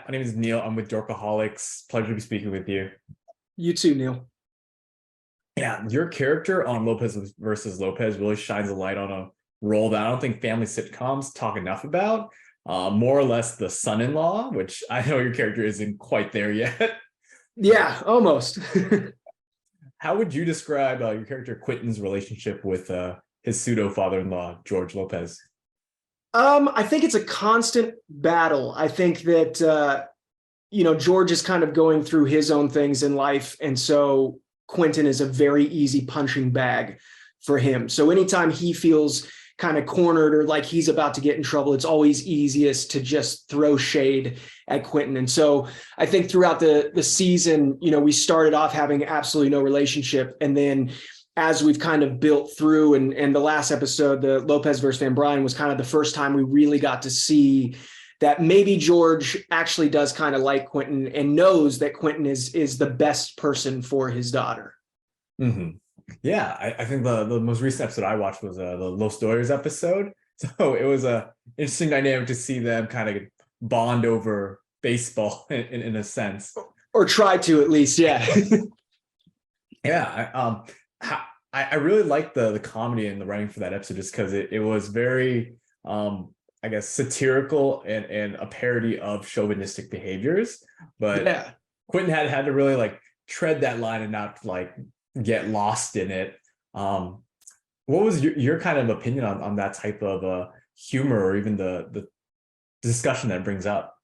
my name is Neil. I'm with Dorkaholics. Pleasure to be speaking with you. You too, Neil. Yeah, your character on Lopez versus Lopez really shines a light on a role that I don't think family sitcoms talk enough about. More or less the son-in-law, which I know your character isn't quite there yet. Yeah, almost. How would you describe your character Quentin's relationship with his pseudo father-in-law, George Lopez? I think it's a constant battle. I think that George is kind of going through his own things in life, and so Quentin is a very easy punching bag for him. So anytime he feels kind of cornered or like he's about to get in trouble, it's always easiest to just throw shade at Quentin. And so I think throughout the season, we started off having absolutely no relationship, and then as we've kind of built through, and the last episode, the Lopez versus Van Bryan, was kind of the first time we really got to see that maybe George actually does kind of like Quentin and knows that Quentin is the best person for his daughter. Mm-hmm. Yeah, I think the most recent episode I watched was the Los Doyers episode. So it was a interesting dynamic to see them kind of bond over baseball in a sense. Or try to, at least, yeah. Yeah, I really liked the comedy and the writing for that episode just because it was very I guess satirical and a parody of chauvinistic behaviors. But yeah. Quentin had to really like tread that line and not like get lost in it. What was your kind of opinion on that type of humor, or even the discussion that it brings up?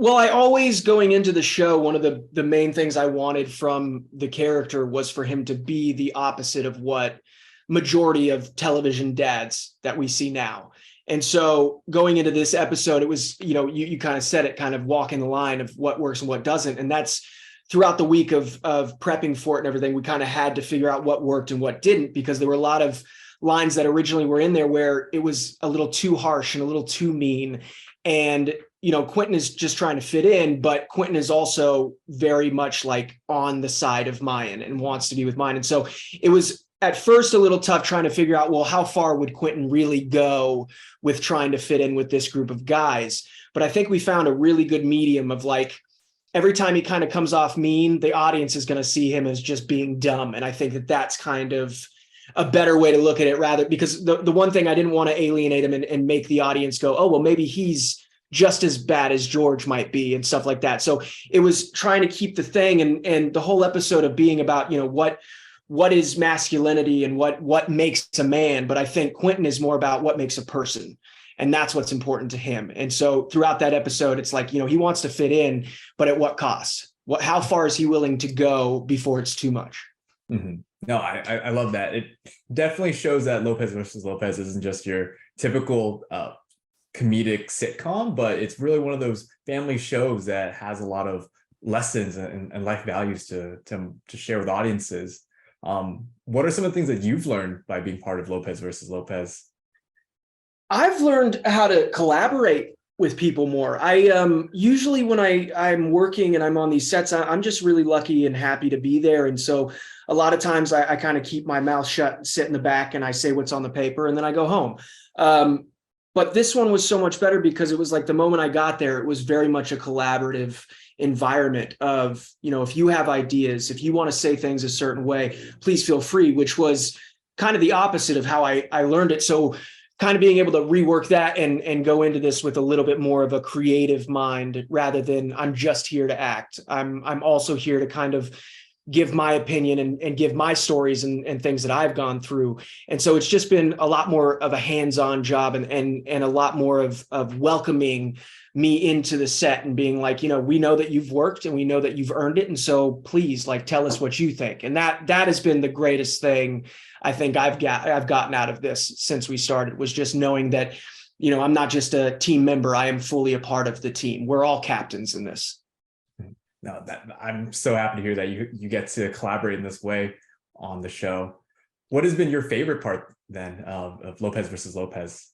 Well, I always, going into the show, one of the main things I wanted from the character was for him to be the opposite of what majority of television dads that we see now. And so going into this episode, it was, you kind of said it, kind of walking the line of what works and what doesn't. And that's throughout the week of prepping for it and everything, we kind of had to figure out what worked and what didn't, because there were a lot of lines that originally were in there where it was a little too harsh and a little too mean. And Quentin is just trying to fit in, but Quentin is also very much like on the side of Mayan and wants to be with Mayan. And so it was at first a little tough trying to figure out, well, how far would Quentin really go with trying to fit in with this group of guys? But I think we found a really good medium of like, every time he kind of comes off mean, the audience is going to see him as just being dumb. And I think that that's kind of a better way to look at it, rather, because the one thing I didn't want to alienate him and make the audience go, oh, well, maybe he's just as bad as George might be and stuff like that. So it was trying to keep the thing and the whole episode of being about, what is masculinity and what makes a man. But I think Quentin is more about what makes a person. And that's what's important to him. And so throughout that episode, it's like, he wants to fit in, but at what cost? How far is he willing to go before it's too much? Mm-hmm. No, I love that. It definitely shows that Lopez versus Lopez isn't just your typical comedic sitcom, but it's really one of those family shows that has a lot of lessons and life values to share with audiences. What are some of the things that you've learned by being part of Lopez versus Lopez? I've learned how to collaborate with people more. I usually when I'm working and I'm on these sets, I'm just really lucky and happy to be there. And so a lot of times I kind of keep my mouth shut and sit in the back and I say what's on the paper and then I go home. But this one was so much better because it was like the moment I got there, it was very much a collaborative environment of, if you have ideas, if you want to say things a certain way, please feel free, which was kind of the opposite of how I learned it. So kind of being able to rework that and go into this with a little bit more of a creative mind rather than I'm just here to act. I'm also here to kind of give my opinion and give my stories and things that I've gone through. And so it's just been a lot more of a hands-on job and a lot more of welcoming me into the set and being like, we know that you've worked and we know that you've earned it. And so please, like, tell us what you think. And that has been the greatest thing I think I've gotten out of this since we started, was just knowing that, I'm not just a team member. I am fully a part of the team. We're all captains in this. No, I'm so happy to hear that you get to collaborate in this way on the show. What has been your favorite part then of Lopez versus Lopez?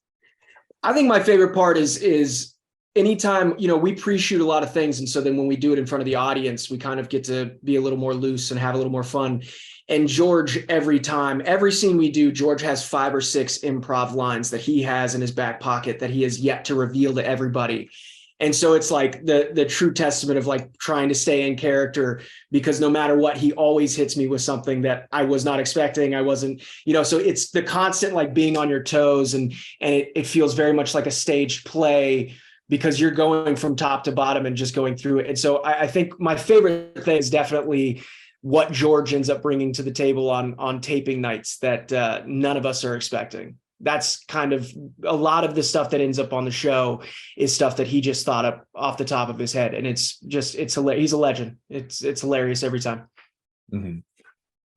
I think my favorite part is anytime, we pre-shoot a lot of things. And so then when we do it in front of the audience, we kind of get to be a little more loose and have a little more fun. And George, every scene we do, George has 5 or 6 improv lines that he has in his back pocket that he has yet to reveal to everybody. And so it's like the true testament of like trying to stay in character, because no matter what, he always hits me with something that I was not expecting. I wasn't, so it's the constant like being on your toes, and it feels very much like a staged play, because you're going from top to bottom and just going through it. And so I think my favorite thing is definitely what George ends up bringing to the table on taping nights that none of us are expecting. That's kind of a lot of the stuff that ends up on the show is stuff that he just thought up off the top of his head. And it's hilarious. He's a legend. It's hilarious every time. Mm-hmm.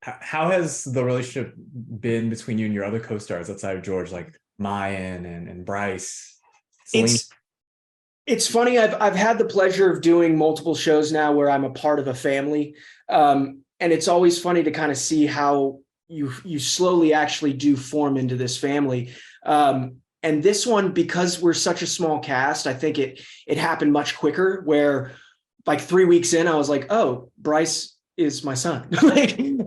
How has the relationship been between you and your other co-stars outside of George, like Mayan and Bryce? Celine? It's funny. I've had the pleasure of doing multiple shows now where I'm a part of a family. And it's always funny to kind of see how you slowly actually do form into this family. And this one, because we're such a small cast, I think it happened much quicker, where like 3 weeks in, I was like, oh, Bryce is my son.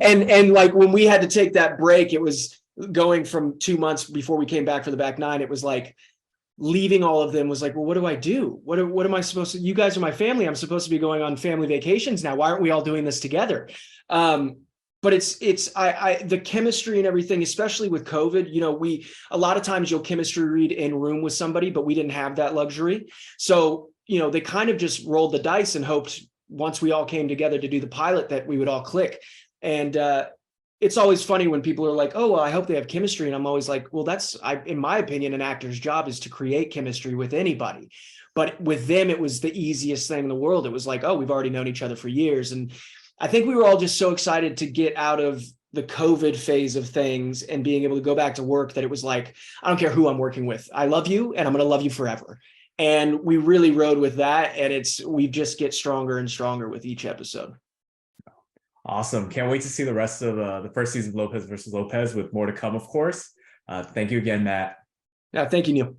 and like when we had to take that break, it was going from 2 months before we came back for the back nine. It was like leaving all of them was like, well, what do I do? What am I supposed to, you guys are my family. I'm supposed to be going on family vacations now. Why aren't we all doing this together? But it's the chemistry and everything, especially with COVID, we, a lot of times you'll chemistry read in room with somebody, but we didn't have that luxury. So, they kind of just rolled the dice and hoped once we all came together to do the pilot that we would all click. And it's always funny when people are like, oh, well, I hope they have chemistry. And I'm always like, well, in my opinion, an actor's job is to create chemistry with anybody. But with them, it was the easiest thing in the world. It was like, oh, we've already known each other for years. And I think we were all just so excited to get out of the COVID phase of things and being able to go back to work that it was like, I don't care who I'm working with. I love you and I'm going to love you forever. And we really rode with that. And we just get stronger and stronger with each episode. Awesome. Can't wait to see the rest of the first season of Lopez versus Lopez, with more to come, of course. Thank you again, Matt. Yeah, thank you, Neil.